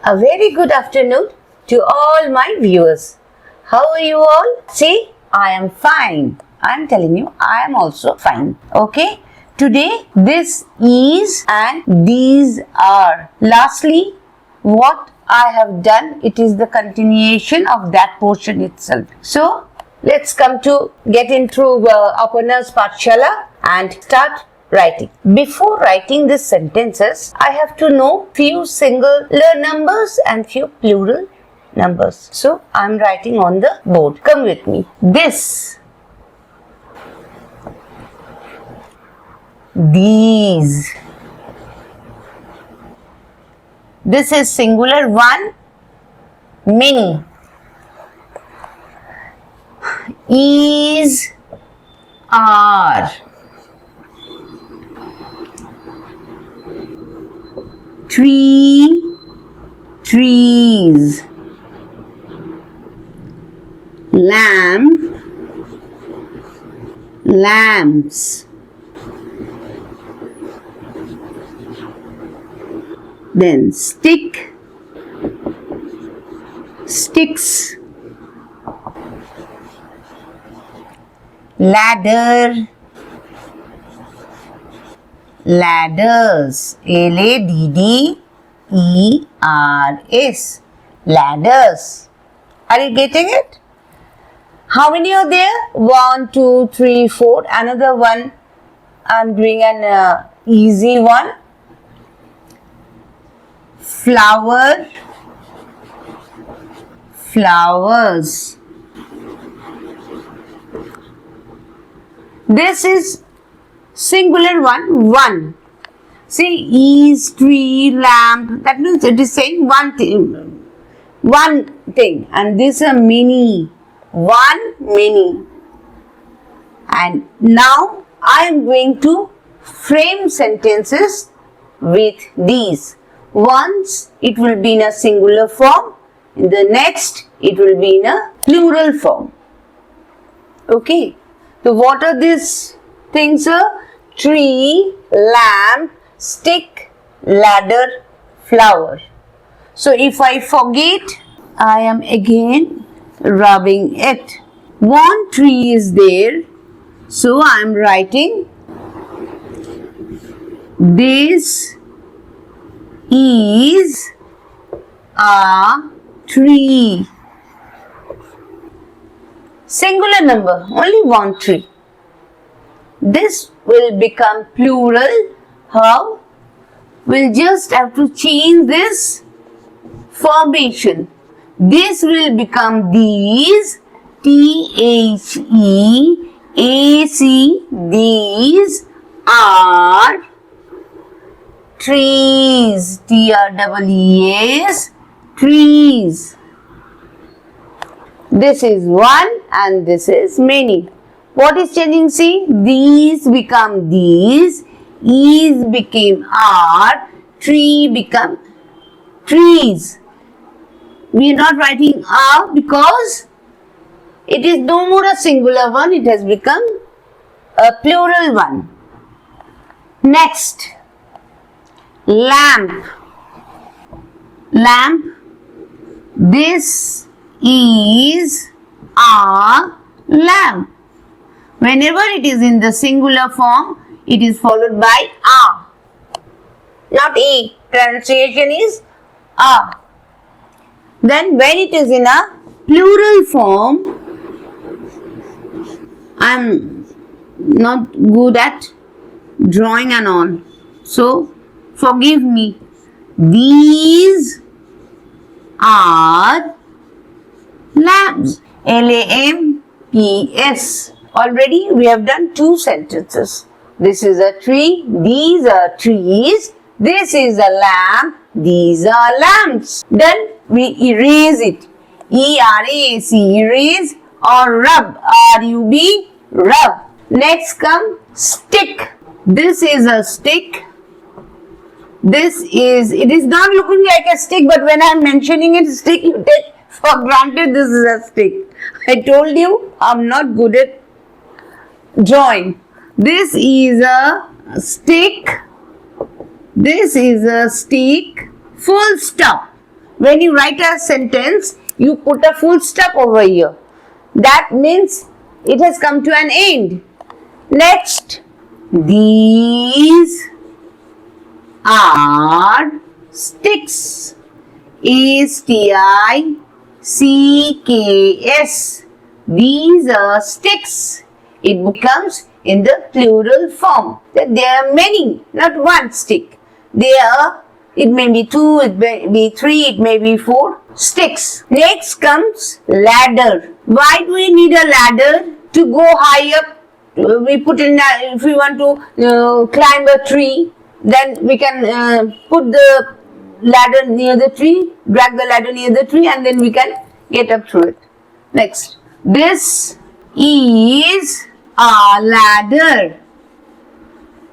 A very good afternoon to all my viewers. How are you all? See, I am fine. I am telling you, I am also fine. Okay? Today, this is and these are. Lastly, what I have done, it is the continuation of that portion itself. So, let's come to get into Aparna's Pathshala and start writing. Before writing these sentences, I have to know few singular numbers and few plural numbers. So, I am writing on the board. Come with me. This, these. This is singular one, many. Is, are. Tree, trees. Lamp, lamps. Then stick, sticks. Ladder, ladders. L-A-D-D-E-R-S. Ladders. Are you getting it? How many are there? 1, 2, 3, 4. Another one. I'm doing an easy one. Flower, flowers. This is singular one. See, is, tree, lamp. That means it is saying one thing. And this is a many. One, many. And now I am going to frame sentences with these. Once it will be in a singular form, in the next it will be in a plural form. Okay. So what are these things? Tree, lamp, stick, ladder, flower. So if I forget, I am again rubbing it. One tree is there. So I am writing this is a tree. Singular number, only one tree. This will become plural. How? We'll just have to change this formation. This will become these. T-H-E-A-C. These are trees. T-R-E-E-S. Trees. This is one and this is many. What is changing? See, these become these. Is became are. Tree become trees. We are not writing are because it is no more a singular one. It has become a plural one. Next. Lamp. Lamp. This is a lamp. Whenever it is in the singular form, it is followed by a. Not e. Pronunciation is a. Then when it is in a plural form, I am not good at drawing and all. So, forgive me. These are lamps. L-A-M-P-S. Already we have done two sentences. This is a tree. These are trees. This is a lamp. These are lamps. Then we erase it. E-R-A-C. Erase or rub. R-U-B. Rub. Next come stick. This is a stick. It is not looking like a stick, but when I am mentioning it stick, you take for granted this is a stick. I told you I am not good at drawing. This is a stick. This is a stick. Full stop. when you write a sentence, you put a full stop over here. That means it has come to an end. Next, these are sticks. S-T-I-C-K-S. These are sticks. It becomes in the plural form. That there are many, not one stick. It may be 2, it may be 3, it may be 4 sticks. Next comes ladder. Why do we need a ladder? To go high up. We put in, if we want to climb a tree, then we can put the ladder near the tree, drag the ladder near the tree, and then we can get up through it. Next, this is a ladder.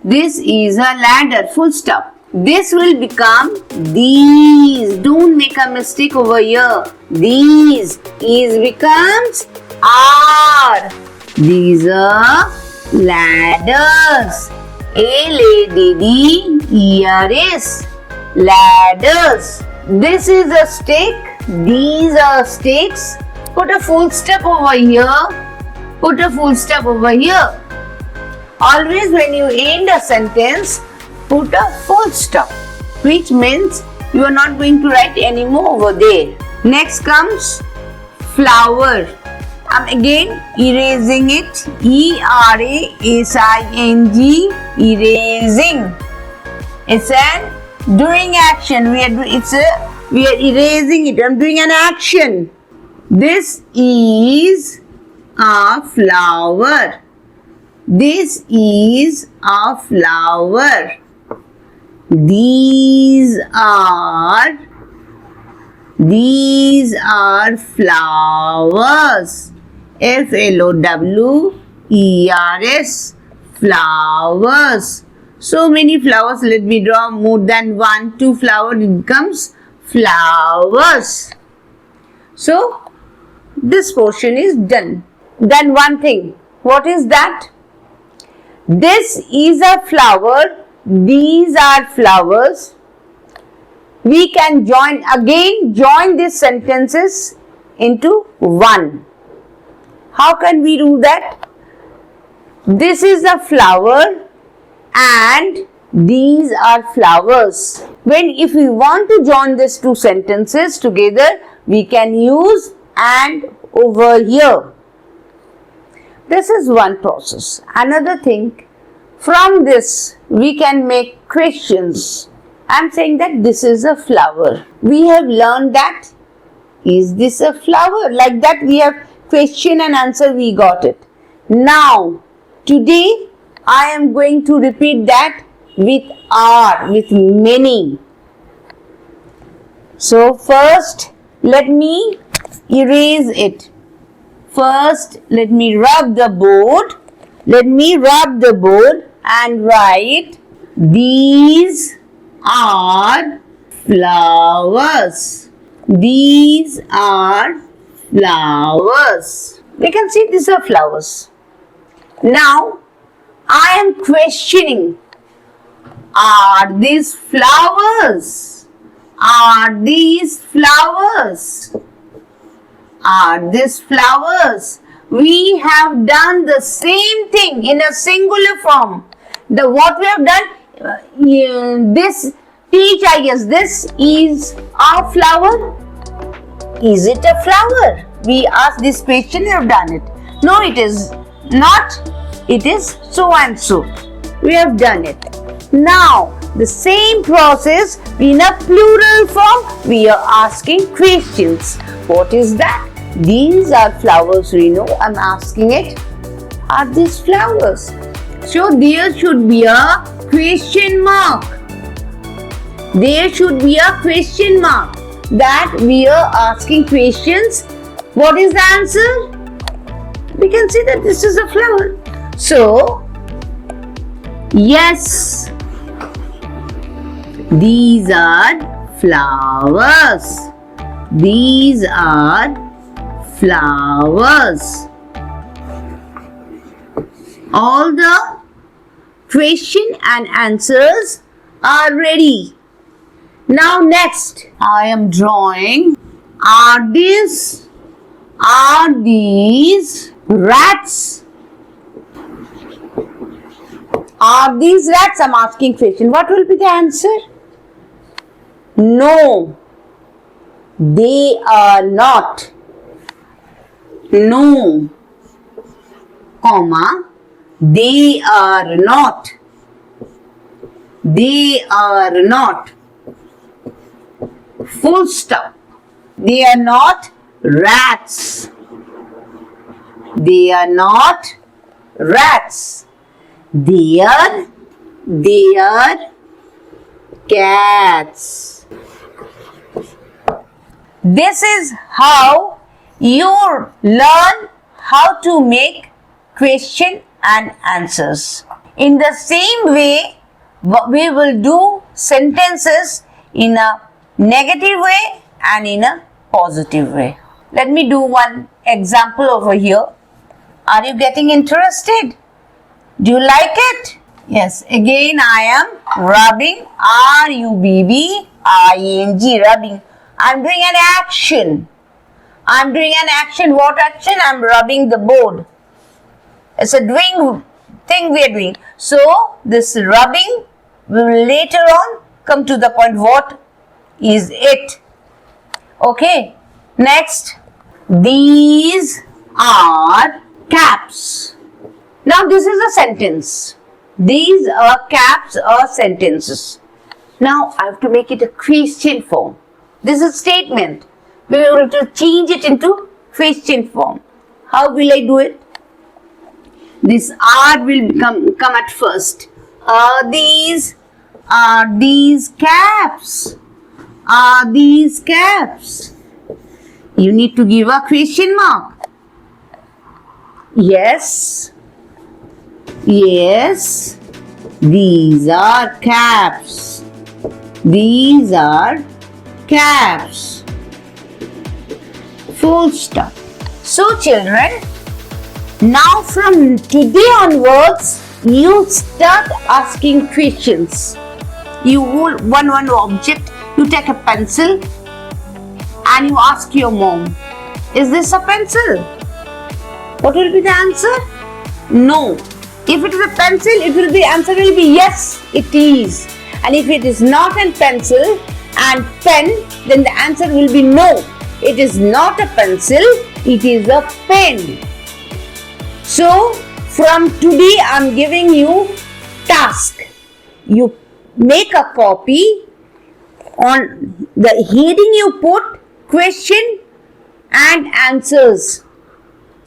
This is a ladder, full stop. This will become these. Don't make a mistake over here. These is becomes are. These are ladders. L-A-D-D-E-R-S. Ladders. This is a stick. These are sticks. Put a full stop over here. Put a full stop over here. Always when you end a sentence, put a full stop, which means you are not going to write any more over there. Next comes flower. I'm again erasing it. E-R-A-S-I-N-G. Erasing. It's an doing action. We are erasing it. I'm doing an action. This is a flower. This is a flower. These are flowers. F-L-O-W-E-R-S. Flowers. So many flowers. Let me draw more than 1, 2 flowers. It becomes flowers. So this portion is done. Then one thing. What is that? This is a flower. These are flowers. We can join these sentences into one. How can we do that? This is a flower and these are flowers. If we want to join these two sentences together, we can use and over here. This is one process. Another thing, from this we can make questions. I am saying that this is a flower. We have learned that. Is this a flower? Like that we have question and answer, we got it. Now, today I am going to repeat that with are, with many. So first, let me erase it. First, let me rub the board. Let me rub the board and write these are flowers. These are flowers. We can see these are flowers. Now, I am questioning. Are these flowers? Are these flowers? Are these flowers? We have done the same thing in a singular form. What we have done, this teach, I guess, this is a flower. Is it a flower? We asked this question, we have done it. No, it is not. It is so and so. We have done it. Now, the same process in a plural form, we are asking questions. What is that? These are flowers, we know. I'm asking it. Are these flowers? So, there should be a question mark. There should be a question mark. That we are asking questions. What is the answer? We can see that this is a flower. So, yes, these are flowers. These are flowers. All the question and answers are ready. Now next, I am drawing. Are these rats? Are these rats? I'm asking question. What will be the answer? No, they are not. No, comma, they are not. They are not. Full stop. They are not rats. They are not rats. They are cats. This is how you learn how to make question and answers. In the same way, we will do sentences in a negative way and in a positive way. Let me do one example over here. Are you getting interested? Do you like it? Yes. Again, I am rubbing. R-U-B-B-I-N-G. Rubbing. I'm doing an action. I'm doing an action. What action? I'm rubbing the board. It's a doing thing we are doing. So, this rubbing will later on come to the point. What is it? Okay. Next. These are caps. Now, this is a sentence. These are caps or sentences. Now, I have to make it a question form. This is a statement. We are going to change it into question form. How will I do it? This R will come at first. Are these caps? Are these caps? You need to give a question mark. Yes. Yes. These are caps. These are caps. Full stop. So children, now from today onwards, you start asking questions. You hold one object, you take a pencil and you ask your mom, is this a pencil? What will be the answer? No. If it is a pencil, answer will be yes, it is. And if it is not a pencil and pen, then the answer will be no. It is not a pencil, it is a pen. So, from today I am giving you task. You make a copy. On the heading you put question and answers.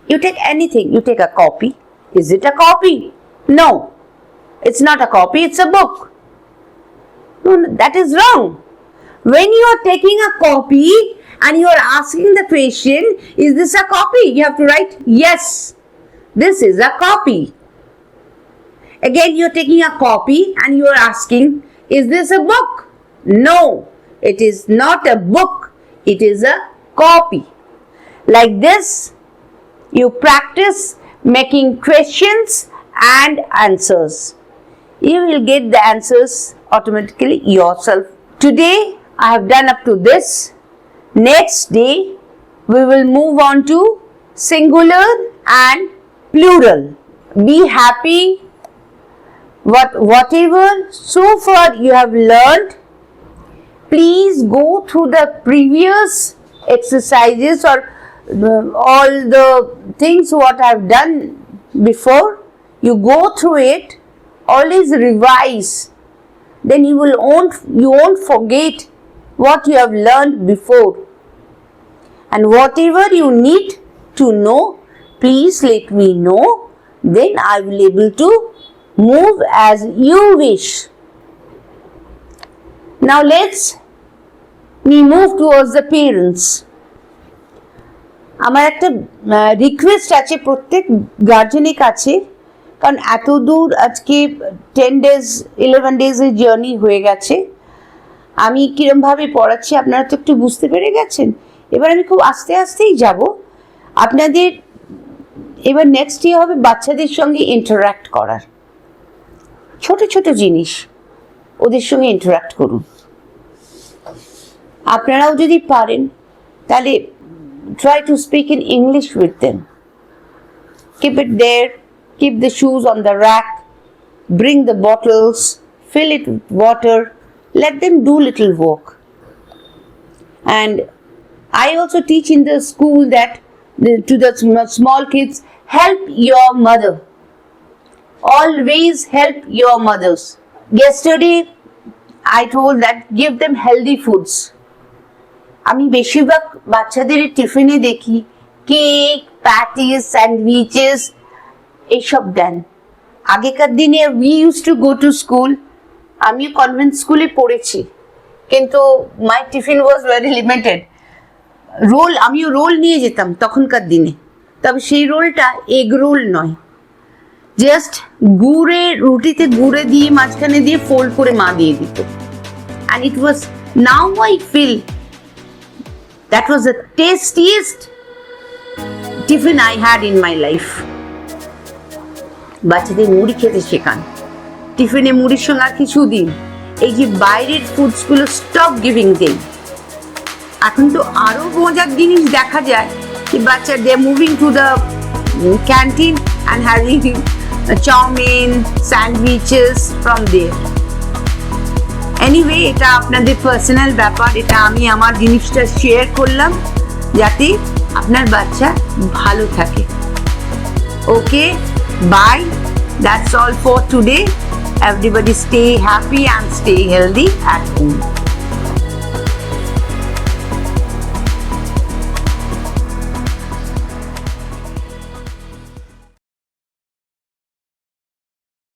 You take anything, you take a copy. Is it a copy? No, it's not a copy, it's a book. No, that is wrong. When you are taking a copy and you are asking the question, is this a copy? You have to write, yes, this is a copy. Again, you are taking a copy and you are asking, is this a book? No, it is not a book, it is a copy. Like this, you practice making questions and answers. You will get the answers automatically yourself. Today, I have done up to this. Next day, we will move on to singular and plural. Be happy. Whatever so far you have learned, please go through the previous exercises or all the things what I have done before. You go through it, always revise. Then you won't forget what you have learned before. And whatever you need to know, please let me know. Then I will be able to move as you wish. Now we move towards the parents. আমার একটা request আছে প্রত্যেক গার্জেনের কাছে, কারণ এত দূর আজকে 10 days 11 days এর জার্নি হয়ে গেছে। আমি কিরমভাবে পড়াচ্ছি আপনারা তো একটু বুঝতে পেরে গেছেন। এবার আমি খুব আস্তে আস্তেই যাব। আপনাদের এবার নেক্সট ইয়ে হবে বাচ্চাদের সঙ্গে ইন্টারঅ্যাক্ট করার, ছোট ছোট জিনিস ওদের সঙ্গে ইন্টারঅ্যাক্ট করুন। আপনারাও যদি পারেন তাহলে try to speak in English with them. Keep it there, keep the shoes on the rack, bring the bottles, fill it with water, let them do little work. And I also teach in the school that to the small kids, help your mother. Always help your mothers. Yesterday I told that give them healthy foods. আমি বেশিরভাগ বাচ্চাদের টিফিনে দেখি cake, patties, sandwiches এইসব দেন। আগেকার দিনে we use to go to school, আমিও কনভেন্ট স্কুলে পড়েছি, কিন্তু my tiffin was very limited. আমিও রোল নিয়ে যেতাম তখনকার দিনে, তবে সেই রোলটা এগ রোল নয়, জাস্ট রুটিতে গুড়ে দিয়ে মাঝখানে দিয়ে ফোল্ড করে মা দিয়ে দিত। And it was, now I feel that was the tastiest tiffin I had in my life. বাচ্চাদের মুড়ি খেতে শেখান, টিফিনে মুড়ির সঙ্গে আর কিছু দিন। এই যে বাইরের ফুডসগুলো স্টপ গিভিং দেন। এখন তো আরো মজার জিনিস দেখা যায় যে বাচ্চা they moving to the canteen and having chowmein, sandwiches from there. Anyway, এটা আপনাদের পার্সোনাল ব্যাপার, এটা আমি আমার জিনিসটা শেয়ার করলাম যাতে আপনার বাচ্চা ভালো থাকে। Okay, bye, that's all for today. Everybody stay happy and stay healthy at home.